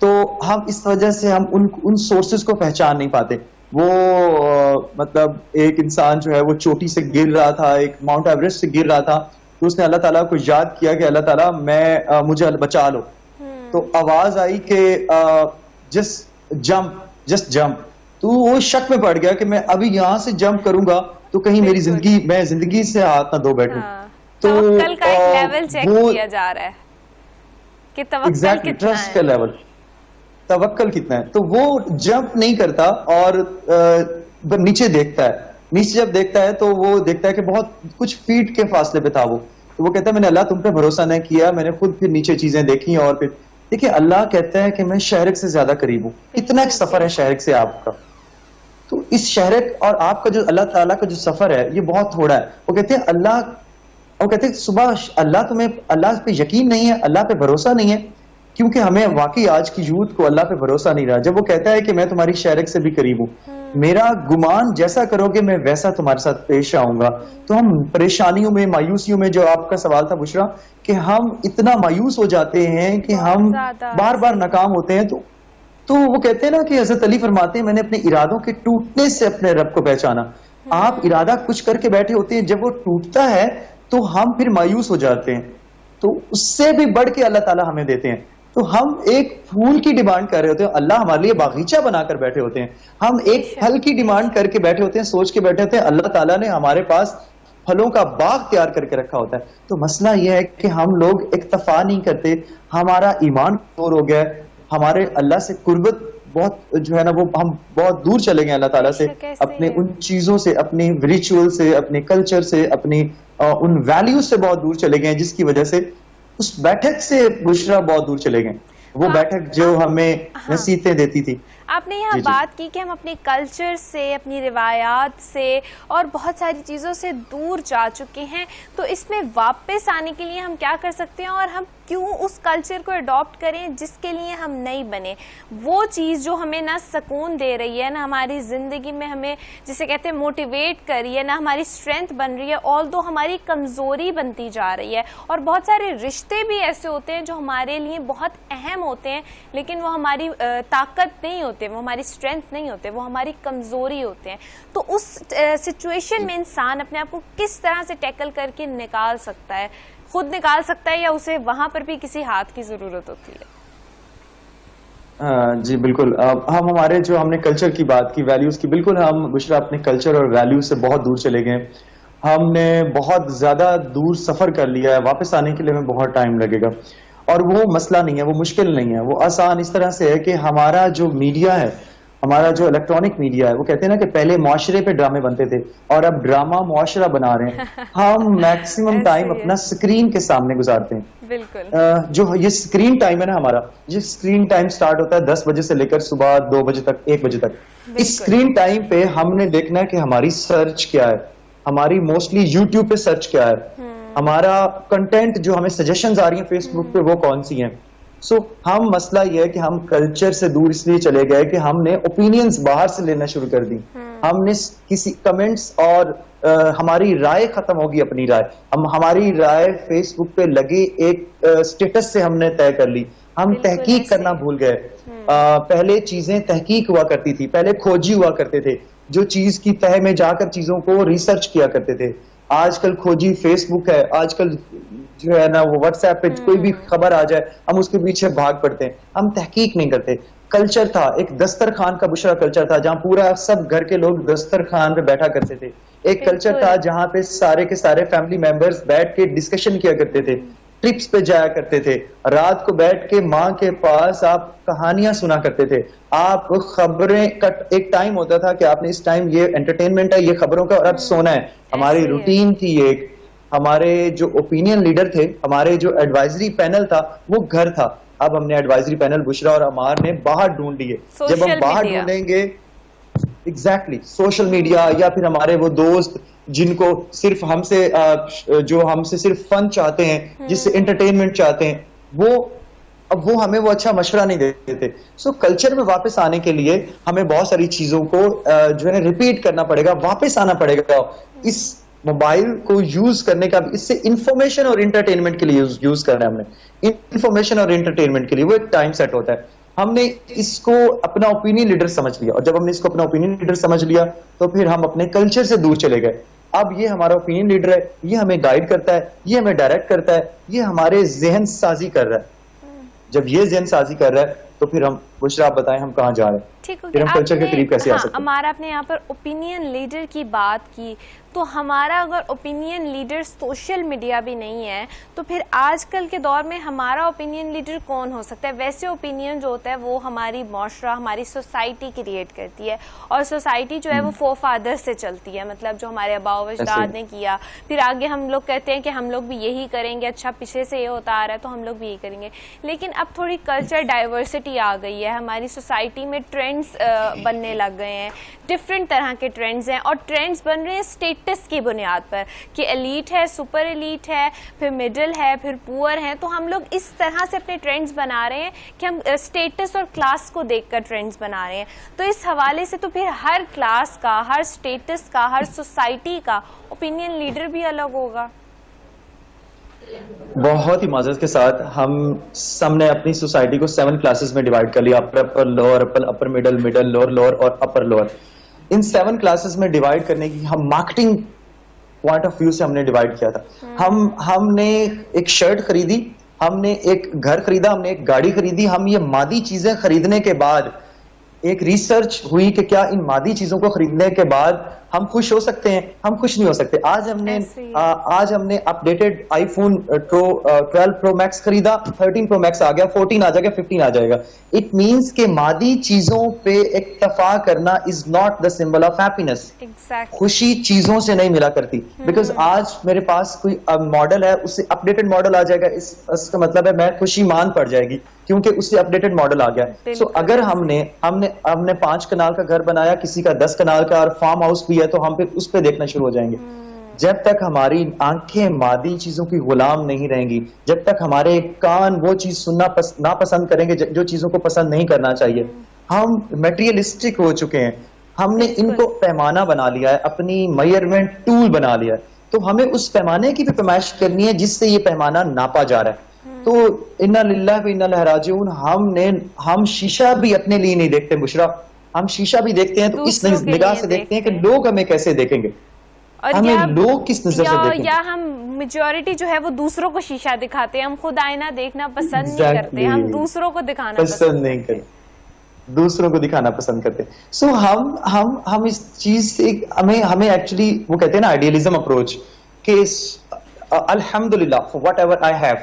تو ہم اس وجہ سے ہم ان سورسز کو پہچان نہیں پاتے. وہ مطلب ایک انسان جو ہے وہ چوٹی سے گر رہا تھا, ایک ماؤنٹ ایوریسٹ سے گر رہا تھا, تو اس نے اللہ تعالیٰ کو یاد کیا کہ اللہ تعالیٰ مجھے بچا لو. تو آواز آئی کہ جسٹ جمپ. تو وہ شک میں پڑ گیا کہ میں ابھی یہاں سے جمپ کروں گا تو کہیں میری میں زندگی سے ہاتھ نہ دھو بیٹھوں. تو توکل کا ایک لیول چیک کیا جا رہا ہے کہ توکل کتنا ہے, ٹرسٹ کا لیول, توکل کتنا ہے. تو وہ جمپ نہیں کرتا اور نیچے دیکھتا ہے. نیچے جب دیکھتا ہے تو وہ دیکھتا ہے کہ بہت کچھ فیٹ کے فاصلے پہ تھا وہ. تو وہ کہتا ہے میں نے اللہ تم پہ بھروسہ نہیں کیا, میں نے خود پھر نیچے چیزیں دیکھی. اور پھر دیکھیے اللہ کہتا ہے کہ میں شہرک سے زیادہ قریب ہوں. کتنا ایک سفر ہے شہرک سے آپ کا. تو اس شہرک اور آپ کا جو اللہ تعالیٰ کا جو سفر ہے یہ بہت تھوڑا ہے. وہ کہتے ہیں صبح اللہ پہ یقین نہیں ہے, اللہ پہ بھروسہ نہیں ہے, کیونکہ ہمیں واقعی آج کی یوتھ کو اللہ پہ بھروسہ نہیں رہا. جب وہ کہتا ہے کہ میں تمہاری شہرک سے بھی قریب ہوں, میرا گمان جیسا کرو گے میں ویسا تمہارے ساتھ پیش آؤں گا. تو ہم پریشانیوں میں, مایوسیوں میں, جو آپ کا سوال تھا بشرا, کہ ہم اتنا مایوس ہو جاتے ہیں کہ ہم بار بار ناکام ہوتے ہیں. تو وہ کہتے ہیں نا کہ حضرت علی فرماتے ہیں میں نے اپنے ارادوں کے ٹوٹنے سے اپنے رب کو پہچانا. آپ ارادہ کچھ کر کے بیٹھے ہوتے ہیں, جب وہ ٹوٹتا ہے تو ہم پھر مایوس ہو جاتے ہیں. تو اس سے بھی بڑھ کے اللہ تعالیٰ ہمیں دیتے ہیں. تو ہم ایک پھول کی ڈیمانڈ کر رہے ہوتے ہیں, اللہ ہمارے لیے باغیچہ بنا کر بیٹھے ہوتے ہیں. ہم ایک پھل کی ڈیمانڈ کر کے بیٹھے ہوتے ہیں, سوچ کے بیٹھے ہوتے ہیں اللہ تعالیٰ نے ہمارے پاس پھلوں کا باغ تیار کر کے رکھا ہوتا ہے. تو مسئلہ یہ ہے کہ ہم لوگ اکتفا نہیں کرتے, ہمارا ایمان کمزور ہو گیا ہے, ہمارے اللہ سے قربت بہت جو ہے نا وہ ہم بہت دور چلے گئے اللہ تعالیٰ سے, اپنے ان چیزوں سے, اپنے ریچول سے, اپنے کلچر سے, اپنی ان ویلیوز سے بہت دور چلے گئے, جس کی وجہ سے اس بیٹھک سے بشرا بہت دور چلے گئے. وہ بیٹھک جو ہمیں نصیحتیں دیتی تھی. آپ نے یہاں بات کی کہ ہم اپنے کلچر سے, اپنی روایات سے اور بہت ساری چیزوں سے دور جا چکے ہیں. تو اس میں واپس آنے کے لیے ہم کیا کر سکتے ہیں, اور ہم کیوں اس کلچر کو اڈاپٹ کریں جس کے لیے ہم نہیں بنے. وہ چیز جو ہمیں نہ سکون دے رہی ہے, نہ ہماری زندگی میں ہمیں جسے کہتے ہیں موٹیویٹ کر رہی ہے, نہ ہماری اسٹرینتھ بن رہی ہے, آلدو ہماری کمزوری بنتی جا رہی ہے. اور بہت سارے رشتے بھی ایسے ہوتے ہیں جو ہمارے لیے بہت اہم ہوتے ہیں, لیکن وہ ہماری طاقت نہیں ہوتے, وہ ہماری اسٹرینتھ نہیں ہوتے, وہ ہماری کمزوری ہوتے ہیں. تو اس سچویشن میں انسان اپنے آپ کو کس طرح سے ٹیکل کر کے نکال سکتا ہے, خود نکال سکتا ہے, یا اسے وہاں پر بھی کسی ہاتھ کی ضرورت ہوتی ہے؟ جی بالکل. ہم نے کلچر کی بات کی, ویلیوز کی, بالکل ہم بشرا اپنے کلچر اور ویلیوز سے بہت دور چلے گئے. ہم نے بہت زیادہ دور سفر کر لیا ہے, واپس آنے کے لیے ہمیں بہت ٹائم لگے گا. اور وہ مسئلہ نہیں ہے, وہ مشکل نہیں ہے, وہ آسان اس طرح سے ہے کہ ہمارا جو میڈیا ہے, ہمارا جو الیکٹرانک میڈیا ہے, وہ کہتے ہیں نا کہ پہلے معاشرے پہ ڈرامے بنتے تھے اور اب ڈرامہ معاشرہ بنا رہے ہیں. ہم میکسیمم ٹائم اپنا اسکرین کے سامنے گزارتے ہیں. بالکل. جو یہ اسکرین ٹائم ہے نا ہمارا, یہ اسکرین ٹائم سٹارٹ ہوتا ہے 10 بجے سے لے کر صبح 2 بجے تک, 1 بجے تک. اس اسکرین ٹائم پہ ہم نے دیکھنا ہے کہ ہماری سرچ کیا ہے, ہماری موسٹلی یوٹیوب پہ سرچ کیا ہے, ہمارا کنٹینٹ جو ہمیں سجیشنز آ رہی ہیں فیس بک پہ وہ کون سی ہیں. سو ہم مسئلہ یہ ہے کہ ہم کلچر سے دور اس لیے چلے گئے کہ ہم نے اوپینینز باہر سے لینا شروع کر دی. ہم نے کسی کمنٹس اور ہماری رائے ختم ہوگی, اپنی رائے, ہماری رائے فیس بک پہ لگے ایک سٹیٹس سے ہم نے طے کر لی. ہم تحقیق کرنا بھول گئے. پہلے چیزیں تحقیق ہوا کرتی تھی, پہلے کھوجی ہوا کرتے تھے, جو چیز کی تہ میں جا کر چیزوں کو ریسرچ کیا کرتے تھے. آج کل کھوجی فیس بک ہے, آج کل جو ہے نا وہ واٹس ایپ پہ کوئی بھی خبر آ جائے ہم اس کے پیچھے بھاگ پڑتے ہیں, ہم تحقیق نہیں کرتے. کلچر تھا ایک دسترخوان کا بشرا کلچر تھا, جہاں پورا سب گھر کے لوگ دسترخوان پہ بیٹھا کرتے تھے. ایک کلچر تھا جہاں پہ سارے کے سارے فیملی ممبرز بیٹھ کے ڈسکشن کیا کرتے تھے, ٹرپس پہ جایا کرتے تھے, رات کو بیٹھ کے ماں کے پاس آپ کہانیاں سنا کرتے تھے. آپ خبریں ایک ٹائم ہوتا تھا کہ آپ نے اس ٹائم یہ انٹرٹینمنٹ ہے, یہ خبروں کا, اور اب سونا ہے. ہماری روٹین تھی ایک. ہمارے جو اوپینین لیڈر تھے, ہمارے جو ایڈوائزری پینل تھا, وہ گھر تھا. اب ہم نے ایڈوائزری پینل بشرا اور عمار نے باہر ڈھونڈ لیے. جب ہم باہر ڈھونڈیں گے, ایگزیکٹلی سوشل میڈیا, یا پھر ہمارے وہ دوست جن کو صرف ہم سے صرف فن چاہتے ہیں, جس سے انٹرٹینمنٹ چاہتے ہیں, اب وہ ہمیں وہ اچھا مشورہ نہیں دیتے. سو کلچر میں واپس آنے کے لیے ہمیں بہت ساری چیزوں کو جو ہے ریپیٹ کرنا پڑے گا, واپس آنا پڑے گا. اس موبائل کو یوز کرنے کا, اس سے انفارمیشن اور انٹرٹینمنٹ کے لیے یوز کرنا ہے ہم نے. انفارمیشن اور انٹرٹینمنٹ کے لیے وہ ایک ٹائم سیٹ ہوتا ہے. ہم نے اس کو اپنا اوپینین لیڈر سمجھ لیا, اور جب ہم نے اس کو اپنا اوپینین لیڈر سمجھ لیا تو پھر ہم اپنے کلچر سے دور چلے گئے. اب یہ ہمارا اوپینین لیڈر ہے, یہ ہمیں گائیڈ کرتا ہے, یہ ہمیں ڈائریکٹ کرتا ہے, یہ ہمارے ذہن سازی کر رہا ہے. جب یہ ذہن سازی کر رہا ہے تو پھر ہم بشرا آپ بتائیں ہم کہاں جا رہے ہیں, پھر ہم کلچر کے قریب کیسے آ سکتے ہیں. ہمارا آپ نے یہاں پر اوپینین لیڈر کی بات کی, تو ہمارا اگر اوپینین لیڈر سوشل میڈیا بھی نہیں ہے تو پھر آج کل کے دور میں ہمارا اوپینین لیڈر کون ہو سکتا ہے؟ ویسے اوپینین جو ہوتا ہے وہ ہماری معاشرہ, ہماری سوسائٹی کریٹ کرتی ہے, اور سوسائٹی جو ہے وہ فور فادر سے چلتی ہے, مطلب جو ہمارے آباء و اجداد نے کیا, پھر آگے ہم لوگ کہتے ہیں کہ ہم لوگ بھی یہی کریں گے, اچھا پیچھے سے یہ ہوتا آ رہا ہے تو ہم لوگ بھی یہی کریں گے. لیکن اب تھوڑی کلچر ڈائیورسٹی آ گئی ہے, ہماری سوسائٹی میں ٹرینڈز بننے لگ گئے ہیں, ڈفرینٹ طرح کے ٹرینڈز ہیں, اور ٹرینڈز بن رہے ہیں اسٹیٹس کی بنیاد پر کہ ایلیٹ ہے, سپر ایلیٹ ہے, پھر مڈل ہے, پھر پور ہے. تو ہم لوگ اس طرح سے اپنے ٹرینڈز بنا رہے ہیں کہ ہم اسٹیٹس اور کلاس کو دیکھ کر ٹرینڈز بنا رہے ہیں. تو اس حوالے سے تو پھر ہر کلاس کا, ہر اسٹیٹس کا, ہر سوسائٹی کا اوپینین لیڈر بھی الگ ہوگا. بہت ہی معذرت کے ساتھ ہم نے اپنی سوسائٹی کو 7 کلاسز میں ڈیوائڈ کر لیا, upper lower, upper middle, middle lower, lower اور اپر لوور. ان 7 کلاسز میں ڈیوائڈ کرنے کی ہم مارکیٹنگ پوائنٹ آف ویو سے ہم نے ڈیوائڈ کیا تھا. ہم نے ایک شرٹ خریدی, ہم نے ایک گھر خریدا, ہم نے ایک گاڑی خریدی. ہم یہ مادی چیزیں خریدنے کے بعد ایک ریسرچ ہوئی کہ کیا ان مادی چیزوں کو خریدنے کے بعد ہم خوش ہو سکتے ہیں, ہم خوش نہیں ہو سکتے. آج ہم نے اپڈیٹڈ آئی فون 12 پرو میکس خریدا, 13 پرو میکس آ گیا, 14 آ جائے گا, 15 آ جائے گا. اٹ مینس کہ مادی چیزوں پہ اکتفا کرنا is not the symbol of happiness. خوشی چیزوں سے نہیں ملا کرتی. بیکاز آج میرے پاس کوئی ماڈل ہے, اس سے اپڈیٹڈ ماڈل آ جائے گا, اس کا مطلب ہے میں خوشی مان پڑ جائے گی کیونکہ اس سے اپڈیٹڈ ماڈل آ گیا. سو اگر ہم نے 5 کنال کا گھر بنایا, کسی کا 10 کنال کا, اور فارم ہاؤس بھی ہے, تو ہم پھر اس پہ دیکھنا شروع ہو جائیں گے. جب تک ہماری آنکھیں مادی چیزوں کی غلام نہیں رہیں گی, جب تک ہمارے کان وہ چیز سننا ناپسند کریں گے جو چیزوں کو پسند نہیں کرنا چاہیے. ہم میٹیریلسٹک ہو چکے ہیں, ہم نے ان کو پیمانہ بنا لیا ہے, اپنی میئرمنٹ ٹول بنا لیا ہے. تو ہمیں اس پیمانے کی بھی پیمائش کرنی ہے جس سے یہ پیمانہ ناپا جا رہا ہے. تو انا للہ و انا الیہ راجعون. ہم شیشہ بھی اپنے لیے نہیں دیکھتے بشرا, ہم شیشہ بھی دیکھتے ہیں تو اس نگاہ سے دیکھتے ہیں کہ لوگ ہمیں کیسے دیکھیں گے, ہمیں لوگ کس نظر سے دیکھیں گے. یا ہم میجورٹی جو ہے وہ دوسروں کو شیشہ دکھاتے ہیں, ہم خود آئینہ دیکھنا پسند نہیں کرتے, ہم دوسروں کو دکھانا پسند نہیں کرتے, دوسروں کو دکھانا پسند کرتے. سو ہم اس چیز سے ہمیں ایکچولی وہ کہتے ہیں نا آئیڈیلزم اپروچ, کہ الحمدللہ for what ever I have.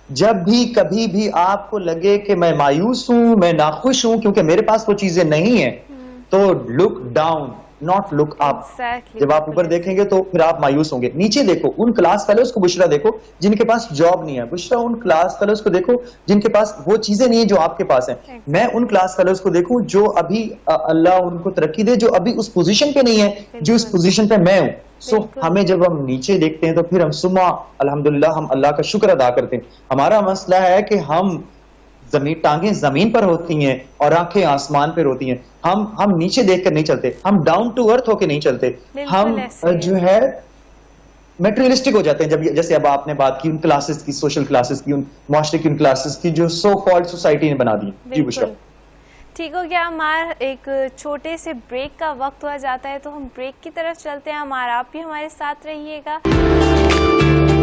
جب بھی کبھی بھی آپ کو لگے کہ میں مایوس ہوں, میں ناخوش ہوں کیونکہ میرے پاس وہ چیزیں نہیں ہیں, تو لک ڈاؤن ناٹ لک اپ. جب آپ اوپر دیکھیں گے تو پھر آپ مایوس ہوں گے. نیچے دیکھو, ان کلاس فیلوز کو بشرا دیکھو جن کے پاس جاب نہیں ہے. بشرا ان کلاس فیلوز کو دیکھو جن کے پاس وہ چیزیں نہیں ہیں جو آپ کے پاس ہیں. میں ان کلاس فیلوز کو دیکھوں جو ابھی اللہ ان کو ترقی دے, جو ابھی اس پوزیشن پہ نہیں ہے جو اس پوزیشن پہ میں ہوں. سو ہمیں جب ہم نیچے دیکھتے ہیں تو پھر ہم الحمدللہ ہم اللہ کا شکر ادا کرتے ہیں. ہمارا مسئلہ ہے کہ ہم ٹانگیں زمین پر ہوتی ہیں اور آنکھیں آسمان پر ہوتی ہیں. ہم نیچے دیکھ کر نہیں چلتے, ہم ڈاؤن ٹو ارتھ ہو کے نہیں چلتے, ہم جو ہے میٹریلسٹک ہو جاتے ہیں. جب جیسے اب آپ نے بات کی ان کلاسز کی, سوشل کلاسز کی, ان معاشرے کی ان کلاسز کی جو سو کالڈ سوسائٹی نے بنا دی. جی بشرا. ٹھیک ہو گیا ہمارا ایک چھوٹے سے بریک کا وقت ہوا جاتا ہے, تو ہم بریک کی طرف چلتے ہیں. ہمارا آپ بھی ہمارے ساتھ رہیے گا.